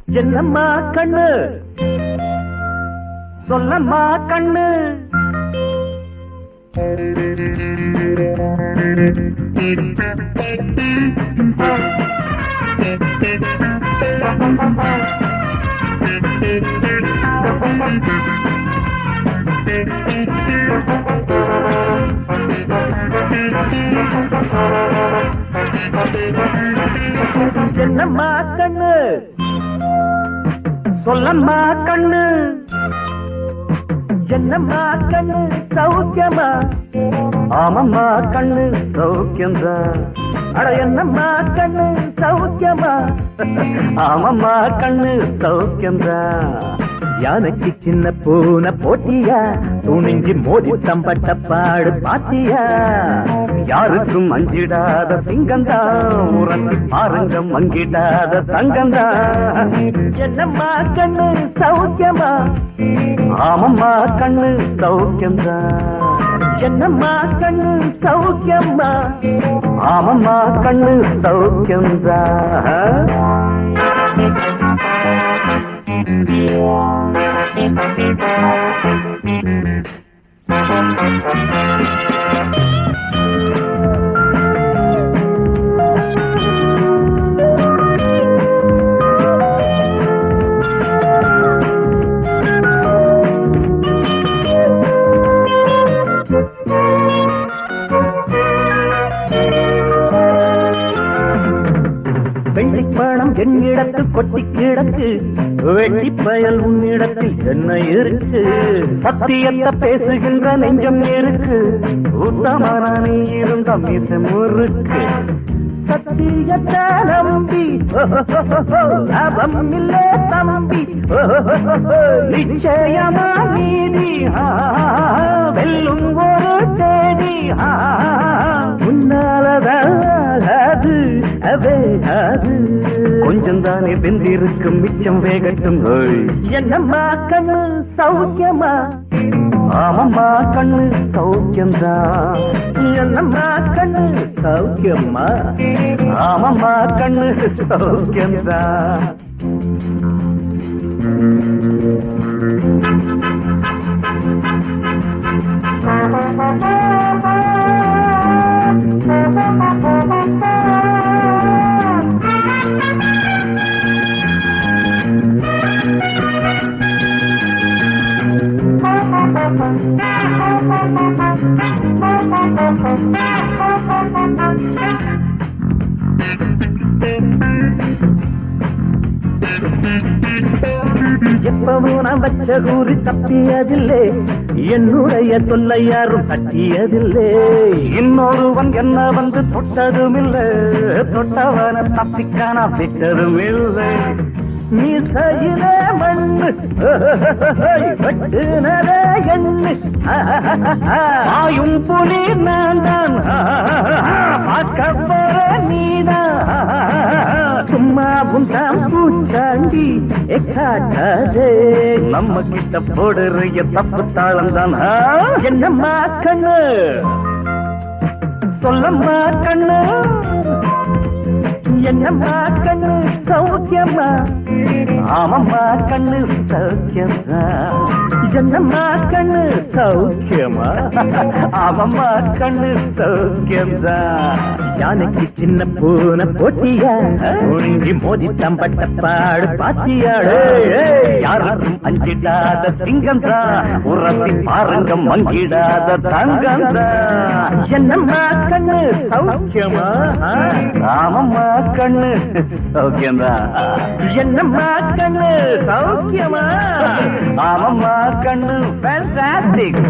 என்னம்மா கண்ணு சொல்லம்மா கண்ணு என்னம்மா கண்ணு சொல்லம்மா கண்ணு என்னம்மா கண்ணு சௌக்கியமா ஆமம்மா கண்ணு சௌக்கியம்தான் அட என்னம்மா கண்ணு சௌக்கியமா ஆமம்மா கண்ணு சௌக்கியம்தான் யானைக்கு சின்ன பூனை போட்டியா துணிஞ்சி மோதி தம்பட்ட பாடு பாத்தியா யாருக்கும் அஞ்சிடாத சிங்கந்தா உறந்து பாருங்க மங்கிடாத தங்கந்தா என்னம்மா கண்ணு சௌக்கியமா ஆமம்மா கண்ணு சௌக்கியம்தா என்னம்மா கண்ணு சௌக்கியம்மா ஆமம்மா கண்ணு சௌக்கியம்தா வெள்ளிப்பணம் என்னிடத்து கொட்டி கிடக்கு வெட்டி பயல் உன்னிடத்தில் என்ன இருக்கு சத்தியத்தை பேசுகின்ற நெஞ்சம் இருக்கு உத்தமான நீ இருந்த மீச முறுக்கு சத்தியத்தை நம்பி லாபம் இல்லே தம்பி நிச்சயமா நீதி வெல்லும் ஒரு தேதி உன்னாலதாது அவேகாது கொஞ்சம் தானே வெந்திருக்கும் மிச்சம் வேகட்டும் என்னம்மா கண்ணு சௌக்கியமா ஆமம்மா கண்ணு சௌக்கியம்தான் என்னம்மா கண்ணு சௌக்கியம்மா ஆமம்மா கண்ணு சௌக்கியம்தான் எப்பவும் நான் வச்ச கூறி தப்பியதில்லை என்னுடைய சொல்லை யாரும் தட்டியதில்லை இன்னொருவன் என்ன வந்து தொட்டதும் இல்லை தொட்டவன தப்பிக்கான விட்டதும் இல்லை மீசையிலே மண்ணு வெட்டுனதே எண்ணு ஆயும் புலி நான் தான் பார்க்க போற நீதான் சும்மா புண்டாம் பூச்சாண்டி எக்காட்டாதே நம்ம கிட்ட போடுறிய தப்பு தாளம் தான் என்னம்மா கண்ணு சொல்லம்மா கண்ணு என்னம்மா கண்ணு சௌக்கியமா ஆமம்மா கண்ணு சௌக்கியமா என்னம்மா கண்ணு சௌக்கியமா ஆமம்மா கண்ணு சௌக்கியம்தா யானைக்கு சின்ன பூனை போட்டியா ஒழுங்கி மோதி தம்பட்ட பாடு பாத்தியாடு யாருக்கும் அஞ்சிடாத சிங்கம்தா உரத்தி பாருங்க மங்கிடாத தங்கம்தா என்னம்மா கண்ணு சௌக்கியமா ஆமம்மா கண்ணு சௌக்கியம்தா என்னம்மா கண்ணு சௌக்கியமா ஆமம்மா கண்ணு ஃபேண்டாஸ்டிக்